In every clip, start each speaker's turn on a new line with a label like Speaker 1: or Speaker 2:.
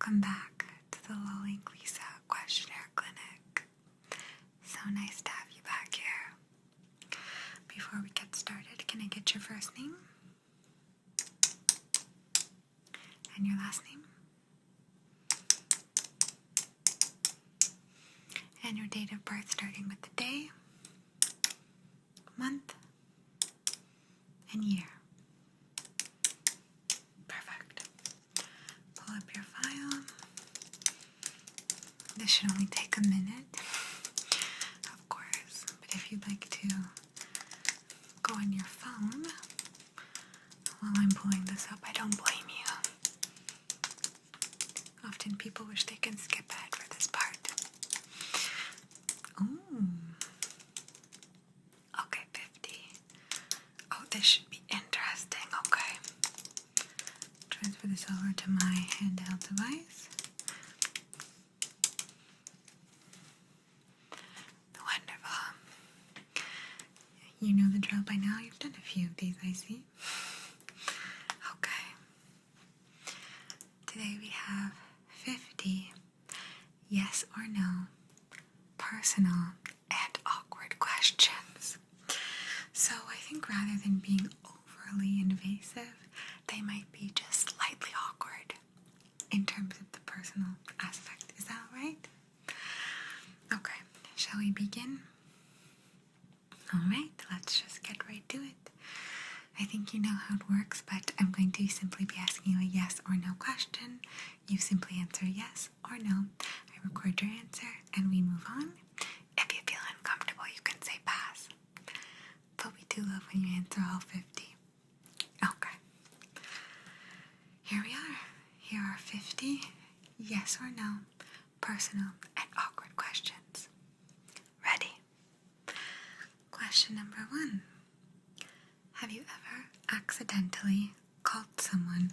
Speaker 1: welcome back to the Lulling Lisa Questionnaire Clinic. So nice to have you back here. Before we get started, can I get your first name? And your last name? And your date of birth, starting with the day, month, and year. Perfect. Pull up your file. This should only take a minute, of course, but if you'd like to go on your phone while I'm pulling this up, I don't blame you. Often people wish they can skip ahead for this part. Oh. Okay, 50. Oh, this should be interesting. Okay. Transfer this over to my handheld device. Wonderful. You know the drill by now. You've done a few of these, I see. Okay. Today we have 50 yes or no personal and awkward questions. So I think rather than being overly invasive, they might be just slightly awkward in terms of the personal aspect. Is that right? Okay, shall we begin? Alright, let's just get right to it. I think you know how it works, but I'm going to simply be asking you a yes or no question. You simply answer yes or no. I record your answer and we move on. If you feel uncomfortable, you can say pass. But we do love when you answer all 50. Okay. Here we are. Here are 50 yes or no personal and awkward questions. Ready? Question number 1. Have you ever accidentally called someone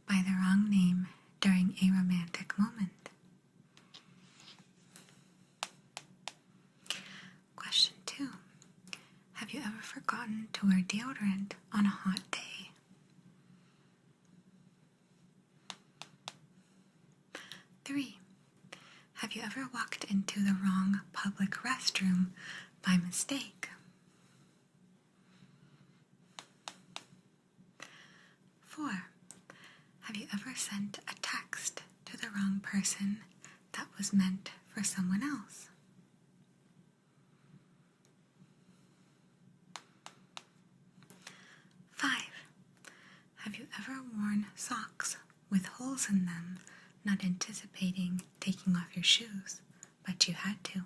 Speaker 1: by the wrong name during a romantic moment? Question 2. Have you ever forgotten to wear deodorant on a hot day? 3. Have you ever walked into the wrong public restroom by mistake? 4. Have you ever sent a text to the wrong person that was meant for someone else? 5. Have you ever worn socks with holes in them, not anticipating taking off your shoes, but you had to?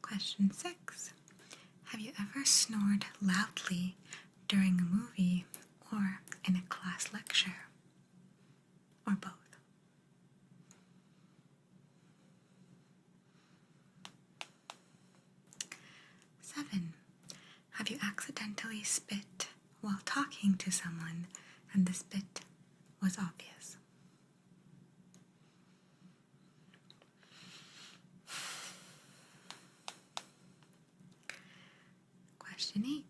Speaker 1: Question 6. Have you ever snored loudly during a movie or in a class lecture? Or both? 7. Have you accidentally spit while talking to someone and the spit was obvious? Question 8.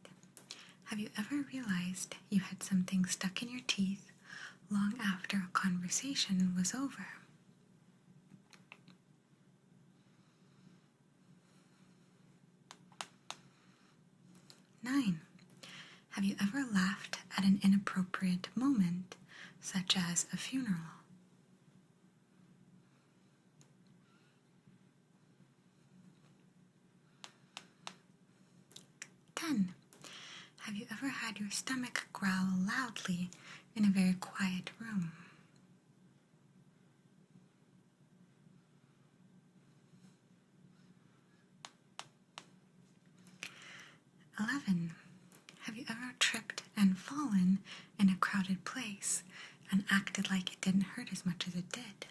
Speaker 1: Have you ever realized you had something stuck in your teeth long after a conversation was over? 9. Have you ever laughed at an inappropriate moment, such as a funeral? 10. Have you ever had your stomach growl loudly in a very quiet room? 11. Have you ever tripped and fallen in a crowded place and acted like it didn't hurt as much as it did?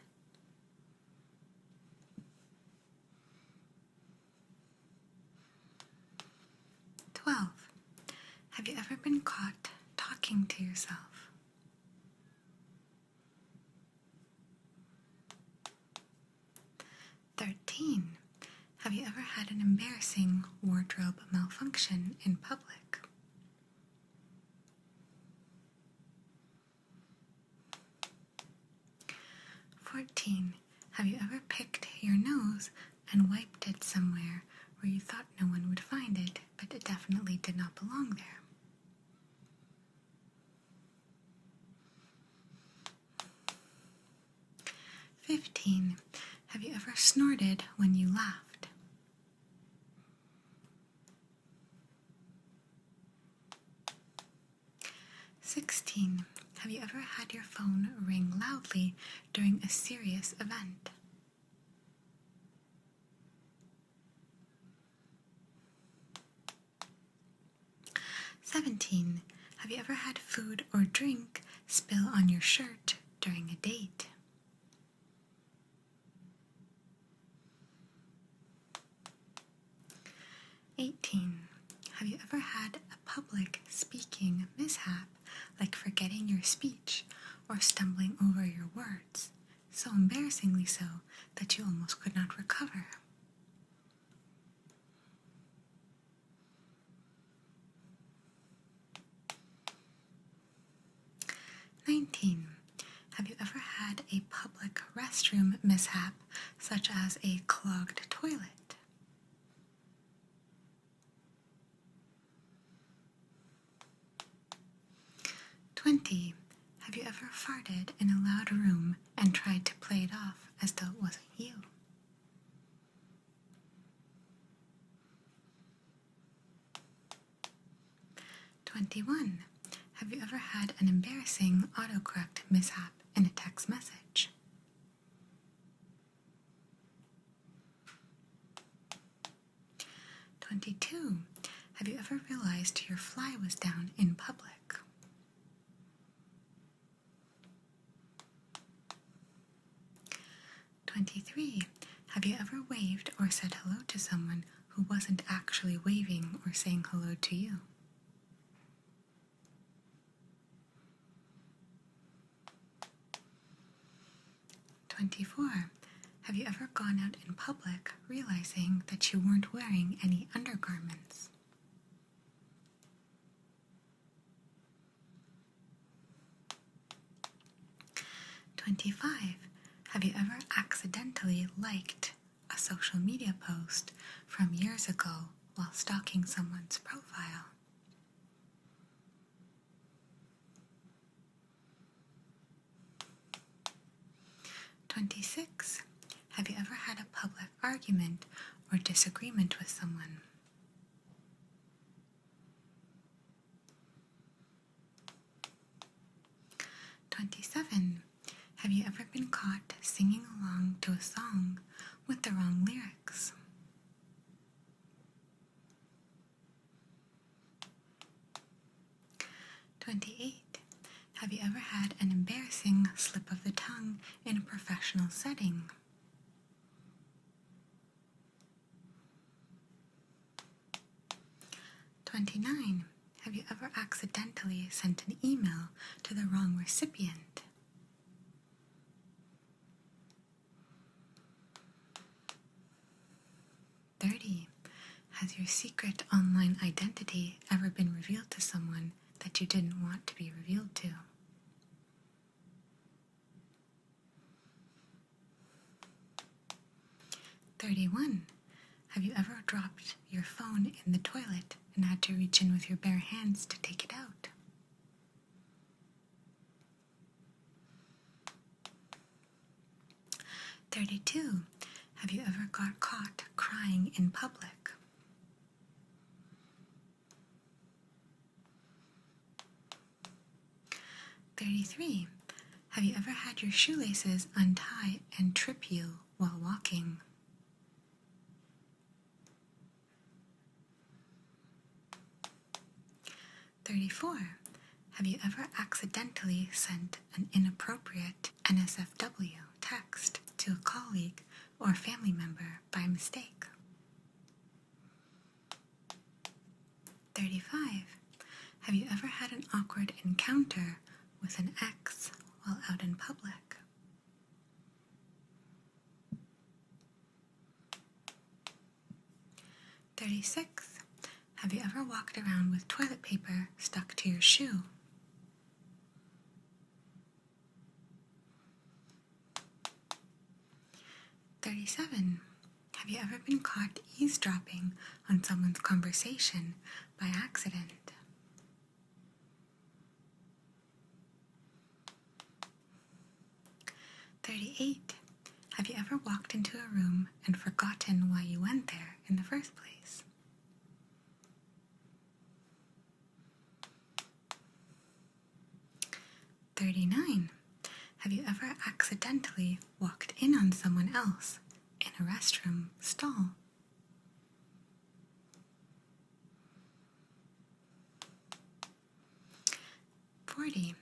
Speaker 1: 12. Have you ever been caught talking to yourself? 13. Have you ever had an embarrassing wardrobe malfunction in public? 14. Have you ever picked your nose and wiped it somewhere where you thought no one would find it, but it definitely did not belong there? 15. Have you ever snorted when you laughed? 16. Have you ever had your phone ring loudly during a serious event? 17. Have you ever had food or drink spill on your shirt during a date? 18. Have you ever had a public speaking mishap, like forgetting your speech or stumbling over your words, so embarrassingly so that you almost could not recover? 19. Have you ever had a public restroom mishap, such as a clogged toilet? 20. Have you ever farted in a loud room and tried to play it off as though it wasn't you? 21. Have you ever had an embarrassing autocorrect mishap in a text message? 22. Have you ever realized your fly was down in public? 23. Have you ever waved or said hello to someone who wasn't actually waving or saying hello to you? 24. Have you ever gone out in public realizing that you weren't wearing any undergarments? 25. Have you ever accidentally liked a social media post from years ago while stalking someone's profile? 26. Have you ever had a public argument or disagreement with someone? 27. Have you ever been caught singing along to a song with the wrong lyrics? 28. Have you ever had an embarrassing slip of the tongue in a professional setting? 29. Have you ever accidentally sent an email to the wrong recipient? 30. Has your secret online identity ever been revealed to someone that you didn't want to be revealed to? 31. Have you ever dropped your phone in the toilet and had to reach in with your bare hands to take it out? 32. Have you ever got caught crying in public? 33. Have you ever had your shoelaces untie and trip you while walking? 34. Have you ever accidentally sent an inappropriate NSFW text to a colleague or family member by mistake? 35. Have you ever had an awkward encounter with an ex while out in public? 36. Have you ever walked around with toilet paper stuck to your shoe? 47. Have you ever been caught eavesdropping on someone's conversation by accident? 38. Have you ever walked into a room and forgotten why you went there in the first place? 39. Have you ever accidentally walked in on someone else in a restroom stall? 40.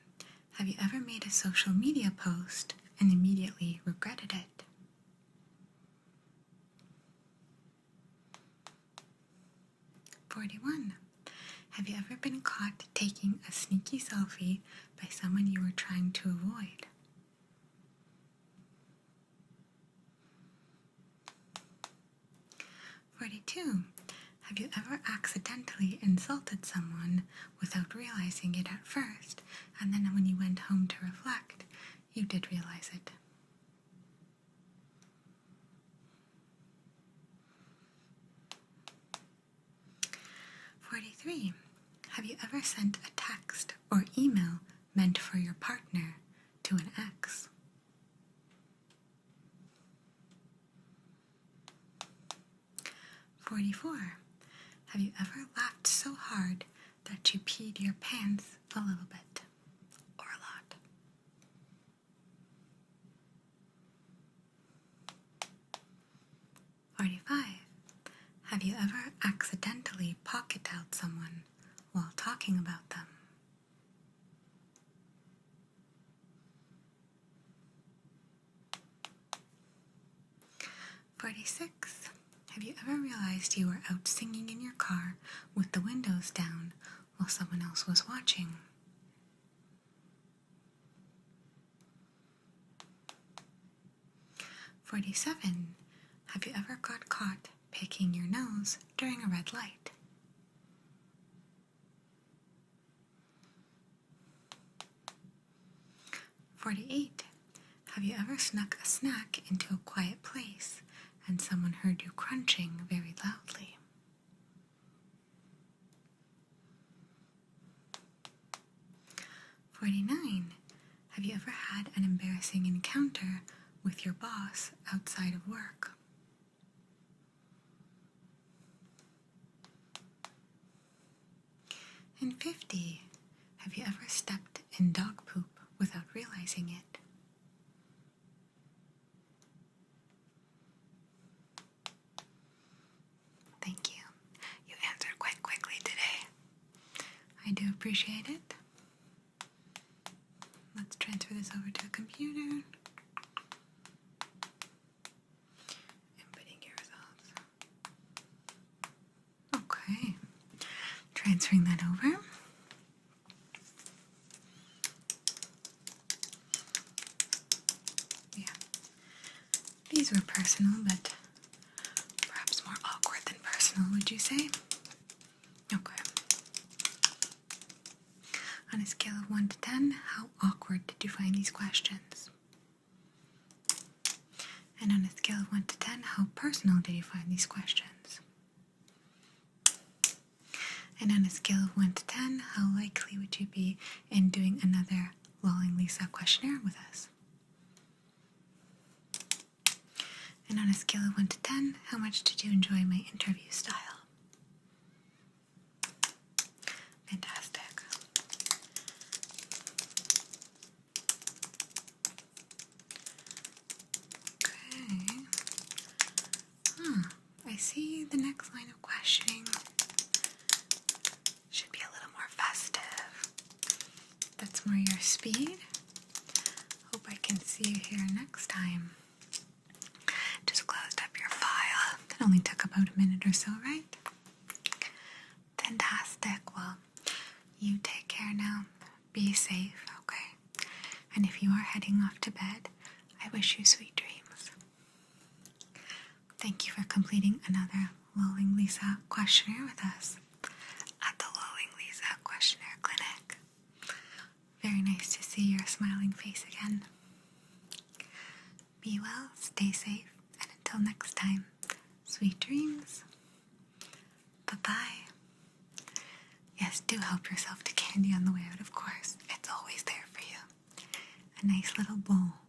Speaker 1: Have you ever made a social media post and immediately regretted it? 41. Have you ever been caught taking a sneaky selfie by someone you were trying to avoid? 42. Have you ever accidentally insulted someone without realizing it at first, and then when you went home to reflect, you did realize it? 43. Have you ever sent a text or email meant for your partner to an ex? 44. Have you ever laughed so hard that you peed your pants a little bit or a lot? 45. Have you ever accidentally pocket-dialed someone while talking about them? 46. Have you ever realized you were out singing in your car with the windows down while someone else was watching? 47. Have you ever got caught picking your nose during a red light? 48. Have you ever snuck a snack into a quiet place and someone heard you crunching very loudly? 49. Have you ever had an embarrassing encounter with your boss outside of work? 50. Have you ever stepped in dog poop without realizing it? Thank you. You answered quite quickly today. I do appreciate it. Let's transfer this over to a computer. Inputting your results. Okay. Transferring that over. Yeah. These were personal, but perhaps more awkward than personal, would you say? Okay. On a scale of 1 to 10, how awkward did you find these questions? And on a scale of 1 to 10, how personal did you find these questions? And on a scale of 1 to 10, how likely would you be in doing another Lulling Lisa questionnaire with us? And on a scale of 1 to 10, how much did you enjoy my interview style? Fantastic. Okay. I see the next line of questioning should be a little more festive. That's more your speed. Hope I can see you here next time. Just closed up your file. It only took about a minute or so, right? Fantastic. Well, you take care now. Be safe, okay? And if you are heading off to bed, I wish you sweet dreams. Thank you for completing another Lulling Lisa questionnaire with us at the Lulling Lisa Questionnaire Clinic. Very nice to see your smiling face again. Be well, stay safe, and until until next time, sweet dreams. Bye-bye. Yes, do help yourself to candy on the way out, of course. It's always there for you. A nice little bowl.